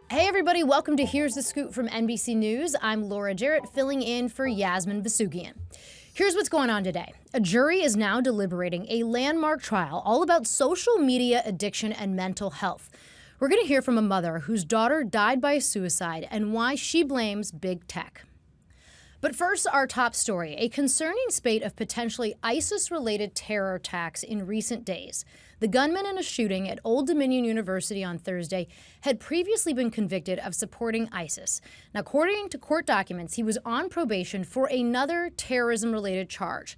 Hey everybody, welcome to Here's the Scoop from NBC News. I'm Laura Jarrett, filling in for Yasmin Vasugian. Here's what's going on today. A jury is now deliberating a landmark trial all about social media addiction and mental health. We're going to hear from a mother whose daughter died by suicide and why she blames big tech. But first, our top story, a concerning spate of potentially ISIS-related terror attacks in recent days. The gunman in a shooting at Old Dominion University on Thursday had previously been convicted of supporting ISIS. Now, according to court documents, he was on probation for another terrorism-related charge.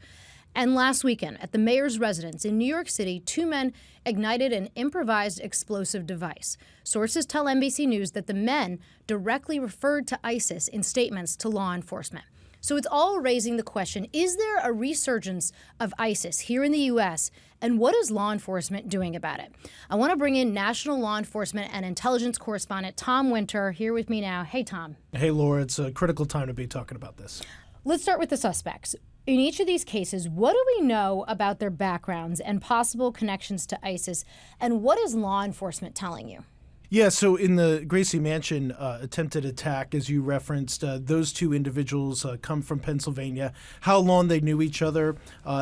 And last weekend, at the mayor's residence in New York City, two men ignited an improvised explosive device. Sources tell NBC News that the men directly referred to ISIS in statements to law enforcement. So it's all raising the question, is there a resurgence of ISIS here in the U.S., and what is law enforcement doing about it? I want to bring in national law enforcement and intelligence correspondent Tom Winter here with me now. Hey, Tom. Hey, Laura. It's a critical time to be talking about this. Let's start with the suspects. In each of these cases, what do we know about their backgrounds and possible connections to ISIS, and what is law enforcement telling you? Yeah, so in the Gracie Mansion attempted attack, as you referenced, those two individuals come from Pennsylvania. How long they knew each other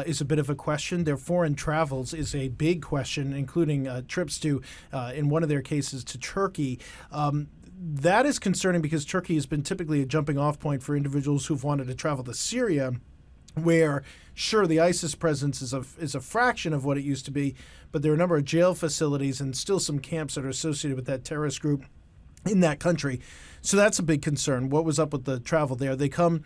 is a bit of a question. Their foreign travels is a big question, including trips to, in one of their cases, to Turkey. That is concerning because Turkey has been typically a jumping off point for individuals who've wanted to travel to Syria, where, sure, the ISIS presence is a fraction of what it used to be, but there are a number of jail facilities and still some camps that are associated with that terrorist group in that country. So that's a big concern. What was up with the travel there? They come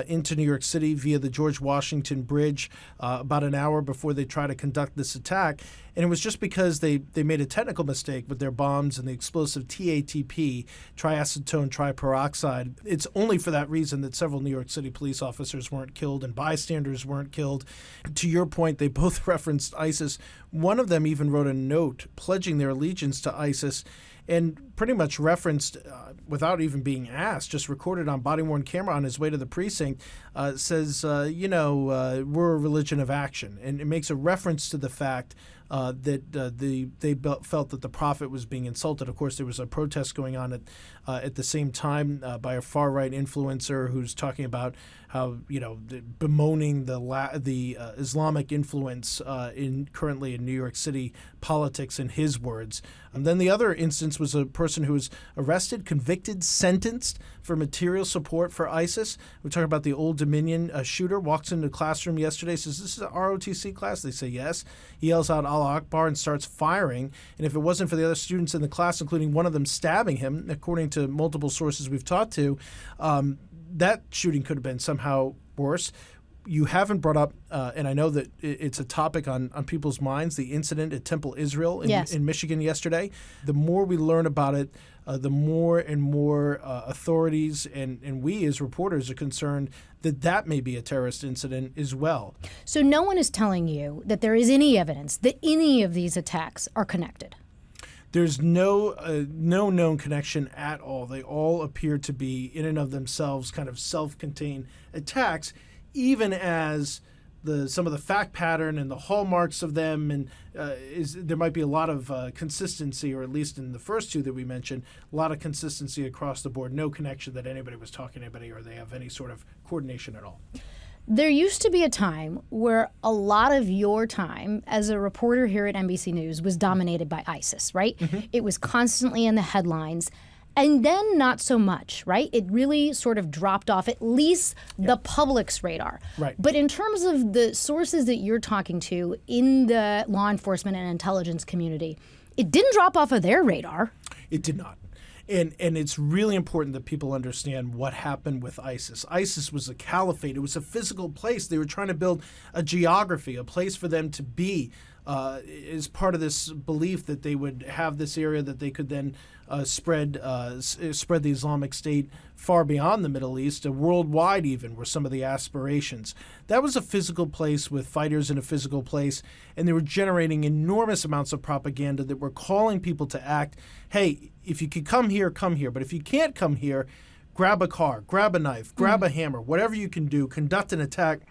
into New York City via the George Washington Bridge about an hour before they try to conduct this attack. And it was just because they made a technical mistake with their bombs and the explosive TATP, triacetone triperoxide. It's only for that reason that several New York City police officers weren't killed and bystanders weren't killed. To your point, they both referenced ISIS. One of them even wrote a note pledging their allegiance to ISIS and pretty much referenced, without even being asked, just recorded on body-worn camera on his way to the precinct, says, we're a religion of action. And it makes a reference to the fact that they felt that the prophet was being insulted. Of course, there was a protest going on at the same time by a far-right influencer who's talking about how, bemoaning the Islamic influence currently in New York City politics, in his words. And then the other instance was a person who was arrested, convicted, sentenced for material support for ISIS. We're talking about the Old Dominion shooter, walks into the classroom yesterday, says, "This is an ROTC class?" They say yes. He yells out Allah Akbar and starts firing. And if it wasn't for the other students in the class, including one of them stabbing him, according to multiple sources we've talked to, that shooting could have been somehow worse. You haven't brought up, and I know that it's a topic on people's minds, the incident at Temple Israel in Michigan yesterday. The more we learn about it, the more and more authorities and we as reporters are concerned that may be a terrorist incident as well. So no one is telling you that there is any evidence that any of these attacks are connected? There's no known connection at all. They all appear to be, in and of themselves, kind of self-contained attacks, even as some of the fact pattern and the hallmarks of them, and there might be a lot of consistency, or at least in the first two that we mentioned, a lot of consistency across the board. No connection that anybody was talking to anybody or they have any sort of coordination at all. There used to be a time where a lot of your time as a reporter here at NBC News was dominated by ISIS, right? Mm-hmm. It was constantly in the headlines. And then not so much, right? It really sort of dropped off, at least the public's radar. Right. But in terms of the sources that you're talking to in the law enforcement and intelligence community, it didn't drop off of their radar. It did not. And it's really important that people understand what happened with ISIS. ISIS was a caliphate. It was a physical place. They were trying to build a geography, a place for them to be, as part of this belief that they would have this area that they could then spread the Islamic State far beyond the Middle East, worldwide even, were some of the aspirations. That was a physical place with fighters in a physical place, and they were generating enormous amounts of propaganda that were calling people to act. Hey, if you could come here, come here. But if you can't come here, grab a car, grab a knife, grab a hammer, whatever you can do, conduct an attack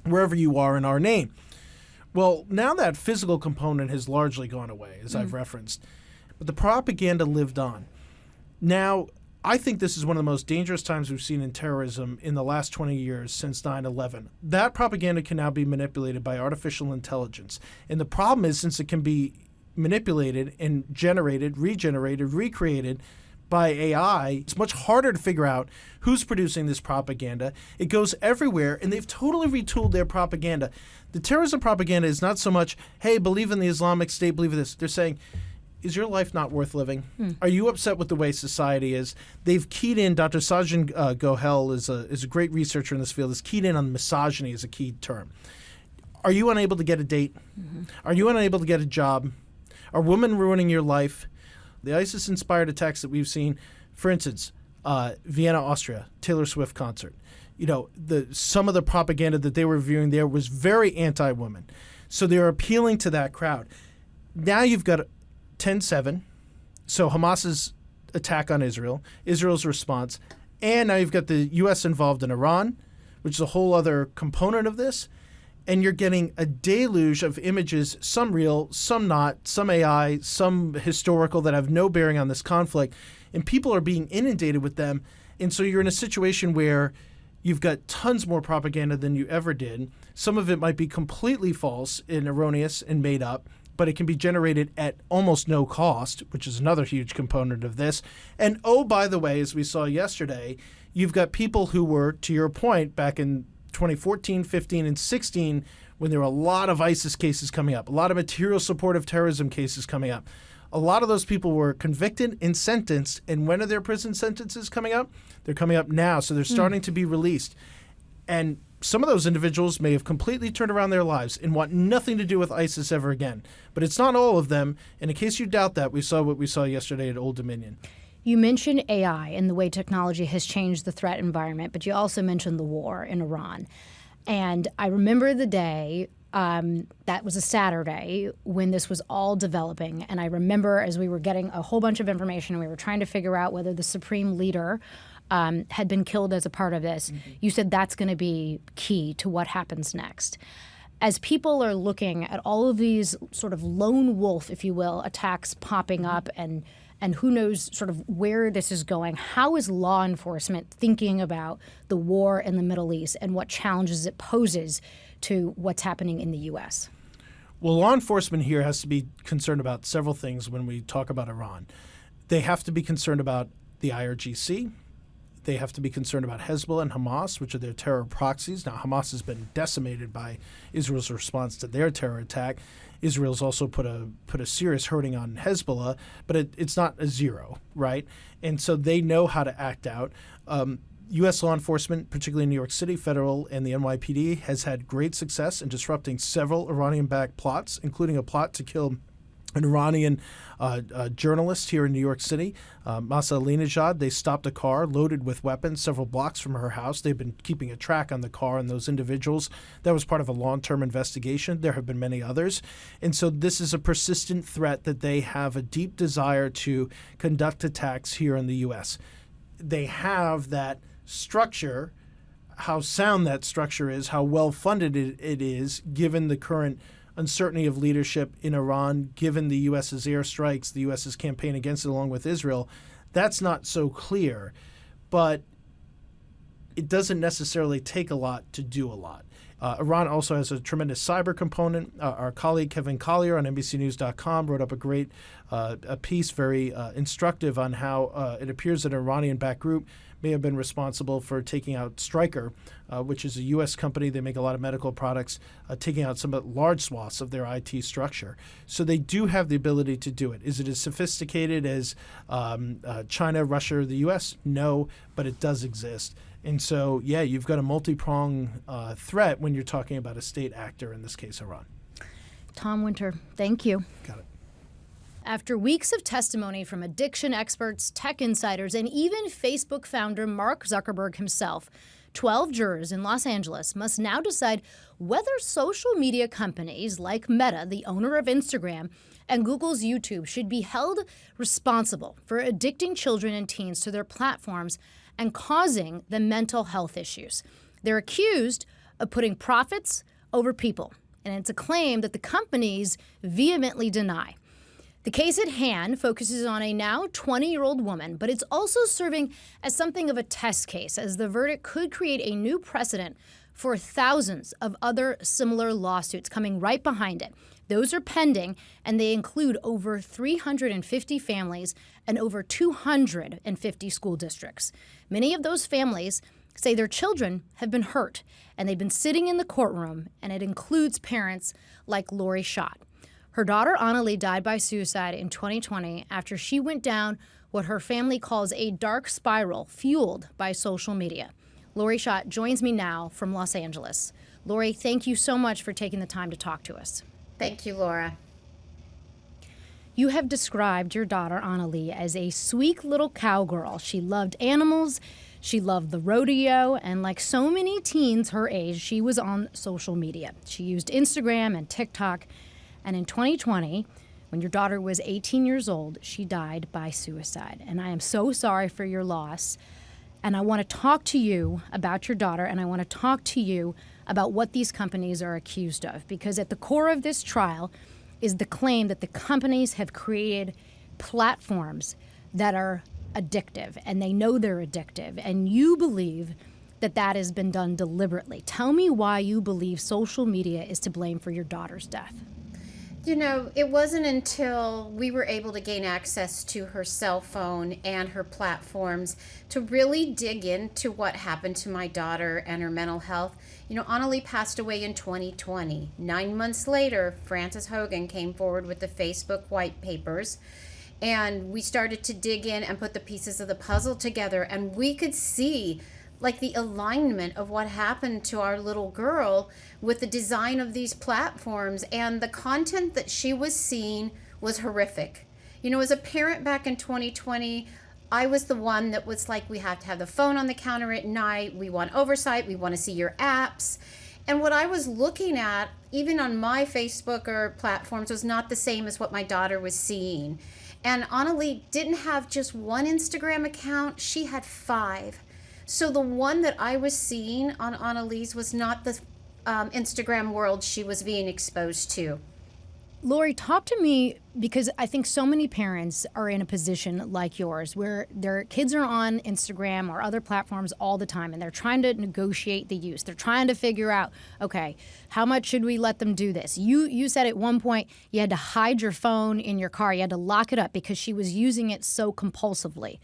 wherever you are in our name. Well, now that physical component has largely gone away, as I've referenced, but the propaganda lived on. Now, I think this is one of the most dangerous times we've seen in terrorism in the last 20 years since 9/11. That propaganda can now be manipulated by artificial intelligence. And the problem is, since it can be manipulated and generated, regenerated, recreated by AI, it's much harder to figure out who's producing this propaganda. It goes everywhere, and they've totally retooled their propaganda. The terrorism propaganda is not so much, hey, believe in the Islamic State, believe in this. They're saying, is your life not worth living? Are you upset with the way society is? They've keyed in, Dr. Sajjan Gohel is a great researcher in this field, has keyed in on misogyny as a key term. Are you unable to get a date? Are you unable to get a job? Are women ruining your life? The ISIS-inspired attacks that we've seen, for instance, Vienna, Austria, Taylor Swift concert. Some of the propaganda that they were viewing there was very anti-woman. So they're appealing to that crowd. Now you've got 10/7, so Hamas's attack on Israel, Israel's response, and now you've got the U.S. involved in Iran, which is a whole other component of this, and you're getting a deluge of images, some real, some not, some AI, some historical that have no bearing on this conflict, and people are being inundated with them, and so you're in a situation where you've got tons more propaganda than you ever did. Some of it might be completely false and erroneous and made up, but it can be generated at almost no cost, which is another huge component of this. And oh, by the way, as we saw yesterday, you've got people who were, to your point, back in 2014, 15, and 16, when there were a lot of ISIS cases coming up, a lot of material support of terrorism cases coming up. A lot of those people were convicted and sentenced. And when are their prison sentences coming up? They're coming up now. So they're starting to be released. And some of those individuals may have completely turned around their lives and want nothing to do with ISIS ever again. But it's not all of them. And in case you doubt that, we saw what we saw yesterday at Old Dominion. You mentioned AI and the way technology has changed the threat environment, but you also mentioned the war in Iran. And I remember the day, that was a Saturday, when this was all developing. And I remember as we were getting a whole bunch of information and we were trying to figure out whether the supreme leader had been killed as a part of this, you said that's going to be key to what happens next. As people are looking at all of these sort of lone wolf, if you will, attacks popping up and who knows sort of where this is going, how is law enforcement thinking about the war in the Middle East and what challenges it poses to what's happening in the U.S.? Well, law enforcement here has to be concerned about several things when we talk about Iran. They have to be concerned about the IRGC. They have to be concerned about Hezbollah and Hamas, which are their terror proxies. Now, Hamas has been decimated by Israel's response to their terror attack. Israel's also put a serious hurting on Hezbollah, but it's not a zero, right? And so they know how to act out. U.S. law enforcement, particularly in New York City, federal, and the NYPD, has had great success in disrupting several Iranian-backed plots, including a plot to kill an Iranian journalist here in New York City, Mahsa Ahmadinejad. They stopped a car loaded with weapons several blocks from her house. They've been keeping a track on the car and those individuals. That was part of a long-term investigation. There have been many others. And so this is a persistent threat that they have a deep desire to conduct attacks here in the U.S. They have that structure, how sound that structure is, how well-funded it is, given the current uncertainty of leadership in Iran, given the U.S.'s airstrikes, the U.S.'s campaign against it along with Israel. That's not so clear, but it doesn't necessarily take a lot to do a lot. Iran also has a tremendous cyber component. Our colleague Kevin Collier on NBCNews.com wrote up a great a piece, very instructive, on how it appears that an Iranian-backed group may have been responsible for taking out Stryker, which is a U.S. company. They make a lot of medical products, taking out some large swaths of their IT structure. So they do have the ability to do it. Is it as sophisticated as China, Russia, or the U.S.? No, but it does exist. And so, yeah, you've got a multi-pronged threat when you're talking about a state actor, in this case, Iran. Tom Winter, thank you. Got it. After weeks of testimony from addiction experts, tech insiders, and even Facebook founder Mark Zuckerberg himself, 12 jurors in Los Angeles must now decide whether social media companies like Meta, the owner of Instagram, and Google's YouTube should be held responsible for addicting children and teens to their platforms and causing them mental health issues. They're accused of putting profits over people, and it's a claim that the companies vehemently deny. The case at hand focuses on a now 20-year-old woman, but it's also serving as something of a test case, as the verdict could create a new precedent for thousands of other similar lawsuits coming right behind it. Those are pending, and they include over 350 families and over 250 school districts. Many of those families say their children have been hurt, and they've been sitting in the courtroom, and it includes parents like Lori Schott. Her daughter, Annalie, died by suicide in 2020 after she went down what her family calls a dark spiral fueled by social media. Lori Schott joins me now from Los Angeles. Lori, thank you so much for taking the time to talk to us. Thank you, Laura. You have described your daughter, Annalie, as a sweet little cowgirl. She loved animals, she loved the rodeo, and like so many teens her age, she was on social media. She used Instagram and TikTok. And in 2020, when your daughter was 18 years old, she died by suicide. And I am so sorry for your loss. And I want to talk to you about your daughter, and I want to talk to you about what these companies are accused of. Because at the core of this trial is the claim that the companies have created platforms that are addictive, and they know they're addictive. And you believe that that has been done deliberately. Tell me why you believe social media is to blame for your daughter's death. You know, it wasn't until we were able to gain access to her cell phone and her platforms to really dig into what happened to my daughter and her mental health. You know, Annalie passed away in 2020. 9 months later, Frances Hogan came forward with the Facebook white papers, and we started to dig in and put the pieces of the puzzle together, and we could see like the alignment of what happened to our little girl with the design of these platforms, and the content that she was seeing was horrific. You know, as a parent back in 2020, I was the one that was like, we have to have the phone on the counter at night. We want oversight. We want to see your apps. And what I was looking at, even on my Facebook or platforms, was not the same as what my daughter was seeing. And Annalie didn't have just one Instagram account. She had 5. So the one that I was seeing on Annalie's was not the Instagram world she was being exposed to. Lori, talk to me, because I think so many parents are in a position like yours where their kids are on Instagram or other platforms all the time, and they're trying to negotiate the use. They're trying to figure out, okay, how much should we let them do this? You said at one point you had to hide your phone in your car. You had to lock it up because she was using it so compulsively.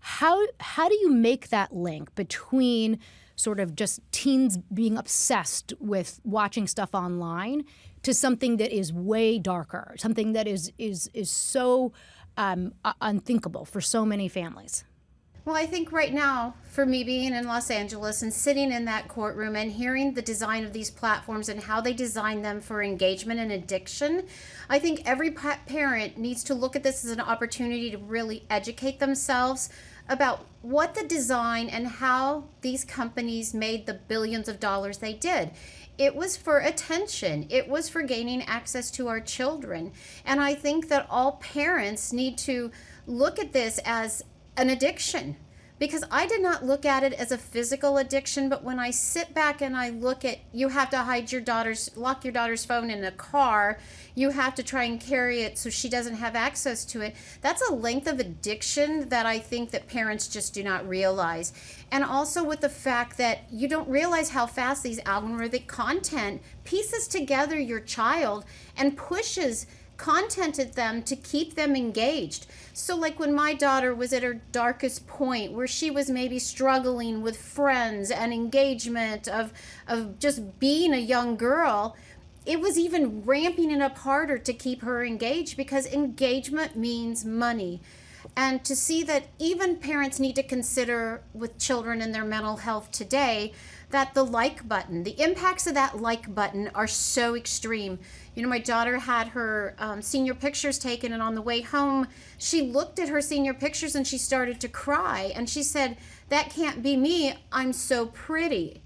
How do you make that link between sort of just teens being obsessed with watching stuff online to something that is way darker, something that is so unthinkable for so many families? Well, I think right now, for me being in Los Angeles and sitting in that courtroom and hearing the design of these platforms and how they design them for engagement and addiction, I think every parent needs to look at this as an opportunity to really educate themselves about what the design and how these companies made the billions of dollars they did. It was for attention. It was for gaining access to our children. And I think that all parents need to look at this as an addiction, because I did not look at it as a physical addiction. But when I sit back and I look at, you have to lock your daughter's phone in a car, you have to try and carry it so she doesn't have access to it. That's a length of addiction that I think that parents just do not realize. And also with the fact that you don't realize how fast these algorithmic content pieces together your child and pushes content at them to keep them engaged. So like when my daughter was at her darkest point, where she was maybe struggling with friends and engagement of just being a young girl, it was even ramping it up harder to keep her engaged, because engagement means money. And to see that even parents need to consider with children and their mental health today, that the like button, the impacts of that like button are so extreme. You know, my daughter had her senior pictures taken, and on the way home, she looked at her senior pictures and she started to cry. And she said, "That can't be me. I'm so pretty.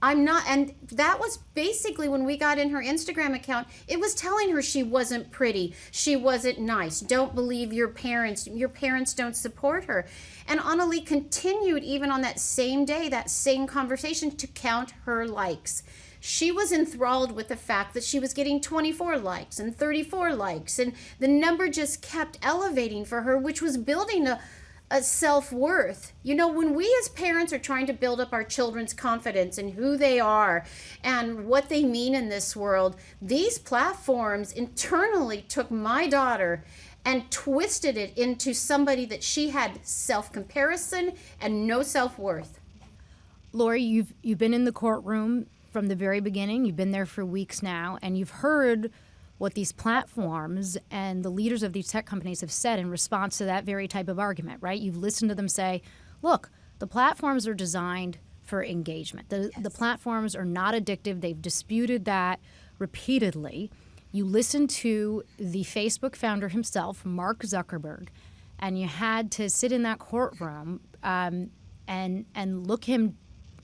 I'm not." And that was basically when we got in her Instagram account, it was telling her she wasn't pretty, she wasn't nice. Don't believe your parents don't support her. And Annalie continued even on that same day, that same conversation, to count her likes. she was enthralled with the fact that she was getting 24 likes and 34 likes, and the number just kept elevating for her, which was building a self-worth. You know, when we as parents are trying to build up our children's confidence in who they are and what they mean in this world, these platforms internally took my daughter and twisted it into somebody that she had self-comparison and no self-worth. Lori, you've been in the courtroom from the very beginning. You've been there for weeks now, and you've heard what these platforms and the leaders of these tech companies have said in response to that very type of argument, right? You've listened to them say, look, the platforms are designed for engagement. The platforms are not addictive. They've disputed that repeatedly. You listened to the Facebook founder himself, Mark Zuckerberg, and you had to sit in that courtroom and look him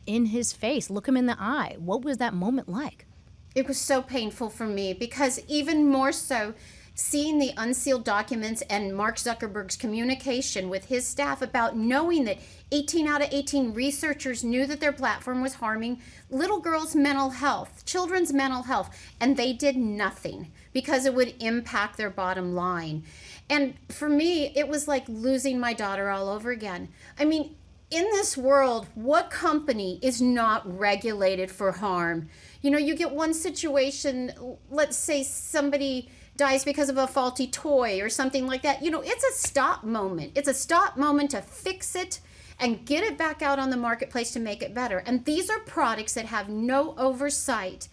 in his face, look him in the eye. What was that moment like? It was so painful for me, because even more so, seeing the unsealed documents and Mark Zuckerberg's communication with his staff about knowing that 18 out of 18 researchers knew that their platform was harming little girls' mental health, children's mental health, and they did nothing because it would impact their bottom line. And for me, it was like losing my daughter all over again. I mean, in this world, what company is not regulated for harm? You know, you get one situation, let's say somebody dies because of a faulty toy or something like that. You know, it's a stop moment. It's a stop moment to fix it and get it back out on the marketplace to make it better. And these are products that have no oversight.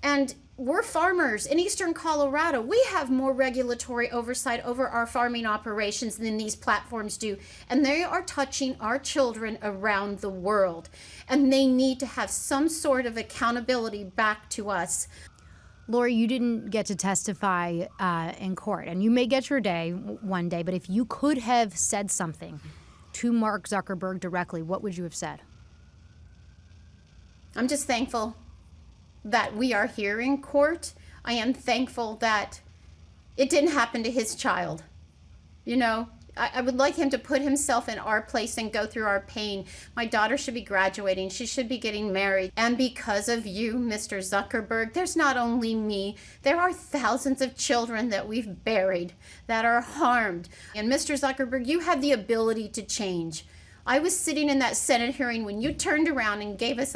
And we're farmers in eastern Colorado. We have more regulatory oversight over our farming operations than these platforms do. And they are touching our children around the world. And they need to have some sort of accountability back to us. Lori, you didn't get to testify in court, and you may get your day one day, but if you could have said something to Mark Zuckerberg directly, what would you have said? I'm just thankful that we are here in court. I am thankful that it didn't happen to his child. You know, I would like him to put himself in our place and go through our pain. My daughter should be graduating. She should be getting married. And because of you, Mr. Zuckerberg, there's not only me. There are thousands of children that we've buried, that are harmed. And Mr. Zuckerberg, you have the ability to change. I was sitting in that Senate hearing when you turned around and gave us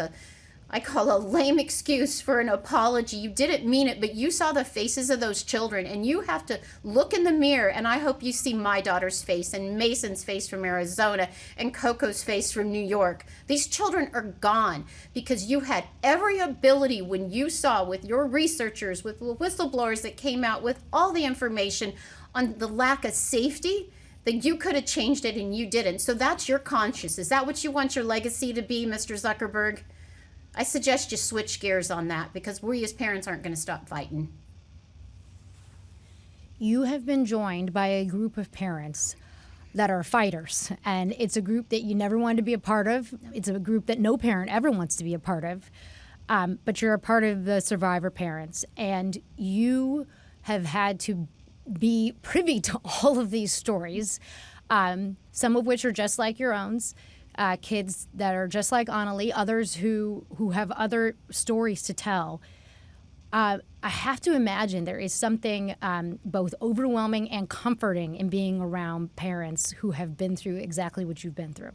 I call a lame excuse for an apology. You didn't mean it, but you saw the faces of those children, and you have to look in the mirror, and I hope you see my daughter's face and Mason's face from Arizona and Coco's face from New York. These children are gone because you had every ability when you saw with your researchers, with the whistleblowers that came out with all the information on the lack of safety, that you could have changed it and you didn't. So that's your conscience. Is that what you want your legacy to be, Mr. Zuckerberg? I suggest you switch gears on that, because we as parents aren't going to stop fighting. You have been joined by a group of parents that are fighters, and it's a group that you never wanted to be a part of. It's a group that no parent ever wants to be a part of, but you're a part of the survivor parents, and you have had to be privy to all of these stories, some of which are just like your own. Kids that are just like Annalie, others who have other stories to tell. I have to imagine there is something both overwhelming and comforting in being around parents who have been through exactly what you've been through.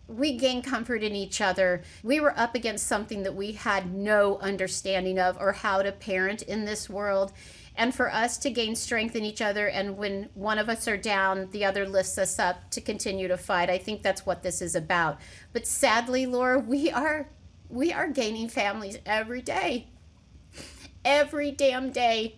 We gain comfort in each other. We were up against something that we had no understanding of, or how to parent in this world. And for us to gain strength in each other, and when one of us are down, the other lifts us up to continue to fight. I think that's what this is about. But sadly, Laura, we are gaining families every day. Every damn day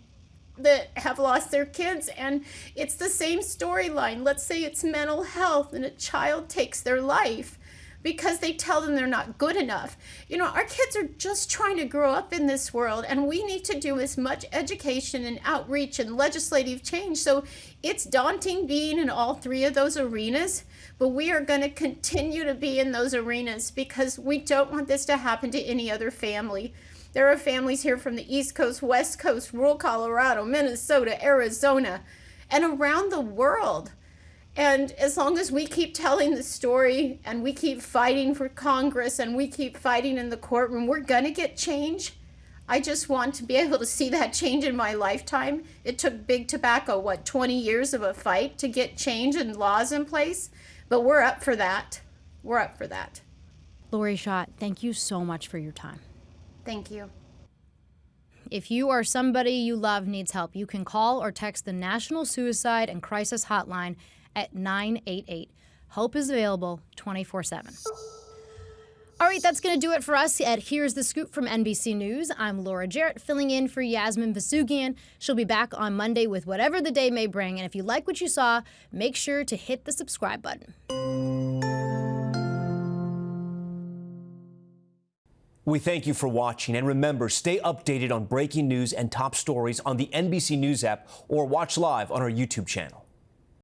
that have lost their kids, and it's the same storyline. Let's say it's mental health and a child takes their life because they tell them they're not good enough. You know, our kids are just trying to grow up in this world, and we need to do as much education and outreach and legislative change. So it's daunting being in all three of those arenas, but we are going to continue to be in those arenas because we don't want this to happen to any other family. There are families here from the East Coast, West Coast, rural Colorado, Minnesota, Arizona, and around the world. And as long as we keep telling the story and we keep fighting for Congress and we keep fighting in the courtroom, we're going to get change. I just want to be able to see that change in my lifetime. It took big tobacco, 20 years of a fight to get change and laws in place, but we're up for that. We're up for that. Lori Schott, thank you so much for your time. Thank you. If you or somebody you love needs help, you can call or text the National Suicide and Crisis Hotline at 988. Help is available 24/7. All right, that's going to do it for us at Here's the Scoop from NBC News. I'm Laura Jarrett, filling in for Yasmin Vasugian. She'll be back on Monday with whatever the day may bring. And if you like what you saw, make sure to hit the subscribe button. We thank you for watching, and remember, stay updated on breaking news and top stories on the NBC News app or watch live on our YouTube channel.